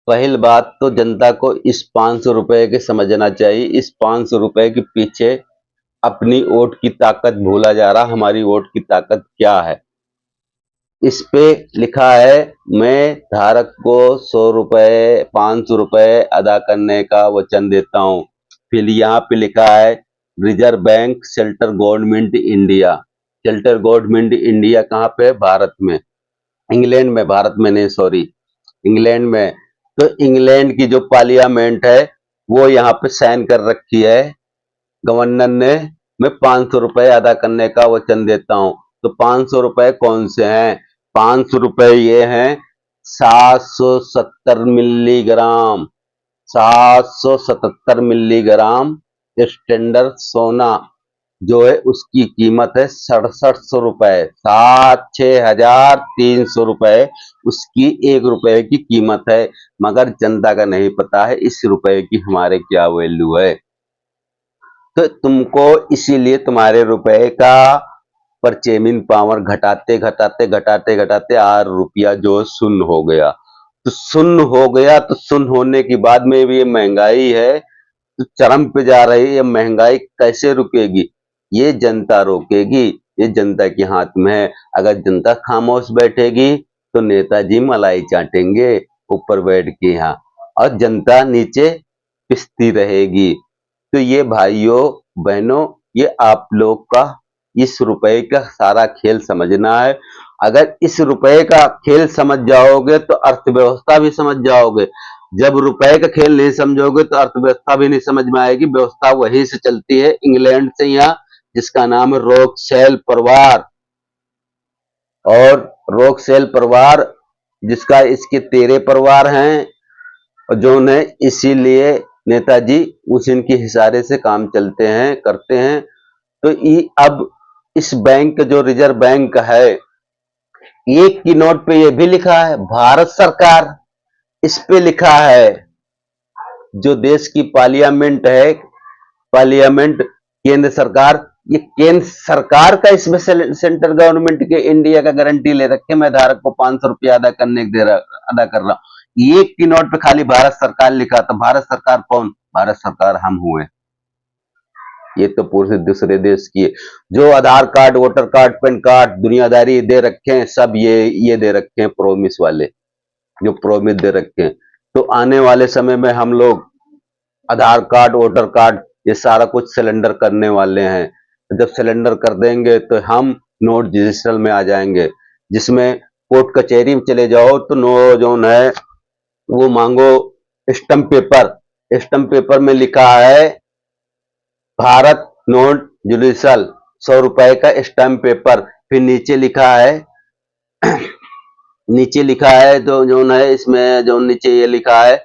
पहली बात तो जनता को इस 500 रुपए के समझना चाहिए। इस 500 रुपए के पीछे अपनी वोट की ताकत भूला जा रहा। हमारी वोट की ताकत क्या है? इस पे लिखा है, मैं धारक को 100 रुपए 500 रुपए अदा करने का वचन देता हूँ। फिर यहाँ पे लिखा है, reserve bank shelter government India. Shelter government India कहाँ पे? भारत में, इंग्लैंड में, भारत में नहीं, सॉरी, इंग्लैंड में। तो इंग्लैंड की जो पार्लियामेंट है वो यहाँ पे साइन कर रखी है गवर्नर ने, मैं 500 रुपए अदा करने का वचन देता हूं। तो 500 रुपए कौन से हैं? 500 रुपए ये हैं 770 मिलीग्राम, 777 मिलीग्राम स्टैंडर्ड सोना जो है उसकी कीमत है 6700 रुपए। 6,300 रुपए उसकी 1 रुपए की कीमत है। मगर जनता का नहीं पता है इस रुपए की हमारे क्या वैल्यू है। तो तुमको इसीलिए तुम्हारे रुपए का परचेमिंग पावर घटाते घटाते घटाते घटाते आज रुपया जो है शून्य हो गया। तो शून्य हो गया, तो शून्य होने के बाद में भी ये महंगाई है तो चरम पे जा रही है। ये महंगाई कैसे रुकेगी? ये जनता रोकेगी, ये जनता के हाथ में है। अगर जनता खामोश बैठेगी तो नेताजी मलाई चाटेंगे ऊपर बैठ के यहाँ, और जनता नीचे पिसती रहेगी। तो ये भाइयों बहनों, ये आप लोग का इस रुपए का सारा खेल समझना है। अगर इस रुपए का खेल समझ जाओगे तो अर्थव्यवस्था भी समझ जाओगे। जब रुपए का खेल नहीं समझोगे तो अर्थव्यवस्था भी नहीं समझ में आएगी। व्यवस्था वहीं से चलती है, इंग्लैंड से यहाँ, जिसका नाम है रोकसेल परिवार। और रोकसेल परिवार जिसका, इसके 13 परिवार हैं और जो ने, इसीलिए नेताजी उस इनके इशारे से काम चलते हैं, करते हैं। तो अब इस बैंक जो रिजर्व बैंक है, एक की नोट पे ये भी लिखा है भारत सरकार, इस पे लिखा है जो देश की पार्लियामेंट है, पार्लियामेंट केंद्र सरकार, ये केंद्र सरकार का इसमें सेंट्रल गवर्नमेंट के इंडिया का गारंटी ले रखे, मैं धारक को 500 रुपया अदा करने दे रहा, अदा कर रहा हूं। एक की नोट पे खाली भारत सरकार लिखा था। भारत सरकार कौन? भारत सरकार हम हुए। ये तो पूरे दूसरे देश की है। जो Aadhaar card, voter card, PAN card दुनियादारी दे रखे हैं, सब ये दे रखे हैं प्रोमिस वाले, जो प्रोमिस दे रखे हैं। तो आने वाले समय में हम लोग आधार कार्ड, वोटर कार्ड, ये सारा कुछ सिलेंडर करने वाले हैं। जब सिलेंडर कर देंगे तो हम नोट डिजिटल में आ जाएंगे, जिसमें कोर्ट कचहरी में चले जाओ तो नो जो है वो मांगो स्टम्प पेपर। स्टम्प पेपर में लिखा है भारत नोट जुडिशल, 100 रुपए का स्टम्प पेपर। फिर नीचे लिखा है, नीचे लिखा है तो जो है इसमें जो नीचे ये लिखा है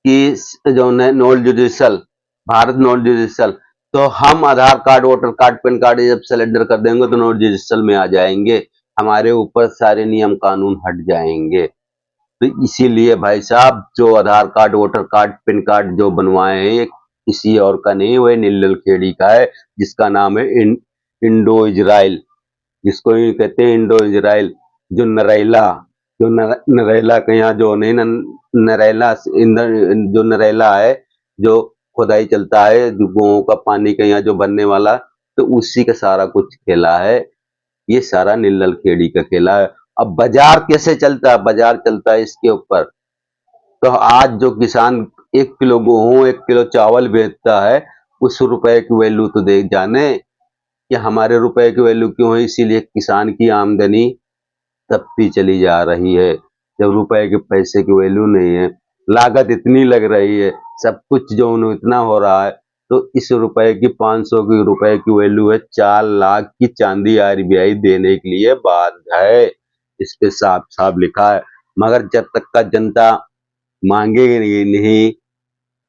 कि जो है note judicial, Bharat note judicial. तो हम Aadhaar card, voter card, PAN card जब सिलेंडर कर देंगे तो नोट जुडिशल में आ जाएंगे, हमारे ऊपर सारे नियम कानून हट जाएंगे। तो इसीलिए भाई साहब, जो Aadhaar card, voter card, PAN card जो बनवाए हैं, ये किसी और का नहीं, वो नीलल खेड़ी का है, जिसका नाम है इंडो इजराइल, जिसको ये कहते हैं इंडो इजराइल। जो नरेला, जो नरेला के यहाँ जो नहीं नरेला, जो नरेला है, जो खुदाई चलता है, जो गाँव का पानी के यहाँ जो बनने वाला, तो उसी का सारा कुछ खेला है। ये सारा नीलल खेड़ी का खेला है। अब बाजार कैसे चलता है? बाजार चलता है इसके ऊपर। तो आज जो किसान 1 किलो गेहूं, 1 किलो चावल बेचता है, उस रुपए की वैल्यू तो देख जाने कि हमारे रुपए की वैल्यू क्यों है। इसीलिए किसान की आमदनी तपती चली जा रही है। जब रुपए के पैसे की वैल्यू नहीं है, लागत इतनी लग रही है, सब कुछ जो इतना हो रहा है, तो इस रुपए की 500 की रुपए की वैल्यू है 4 लाख की चांदी आरबीआई देने के लिए बाध्य है। इस पे साफ साफ लिखा है। मगर जब तक का जनता मांगेगी नहीं,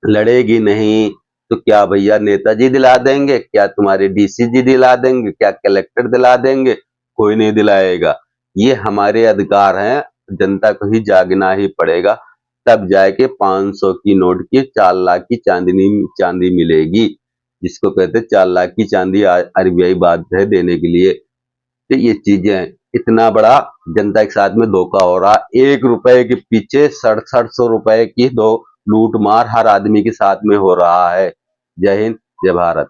लड़ेगी नहीं, तो क्या भैया नेताजी दिला देंगे? क्या तुम्हारे डीसी जी दिला देंगे? क्या कलेक्टर दिला देंगे? कोई नहीं दिलाएगा। ये हमारे अधिकार हैं, जनता को ही जागना ही पड़ेगा, तब जाके 500 की नोट की 4 लाख की चांदी मिलेगी, जिसको कहते हैं 4 लाख की चांदी आरबीआई बाध्य है देने के लिए। तो ये चीजें हैं, इतना बड़ा जनता के साथ में धोखा हो रहा, एक रुपए के पीछे 6700 रुपए की दो लूट मार हर आदमी के साथ में हो रहा है। जय हिंद, जय भारत।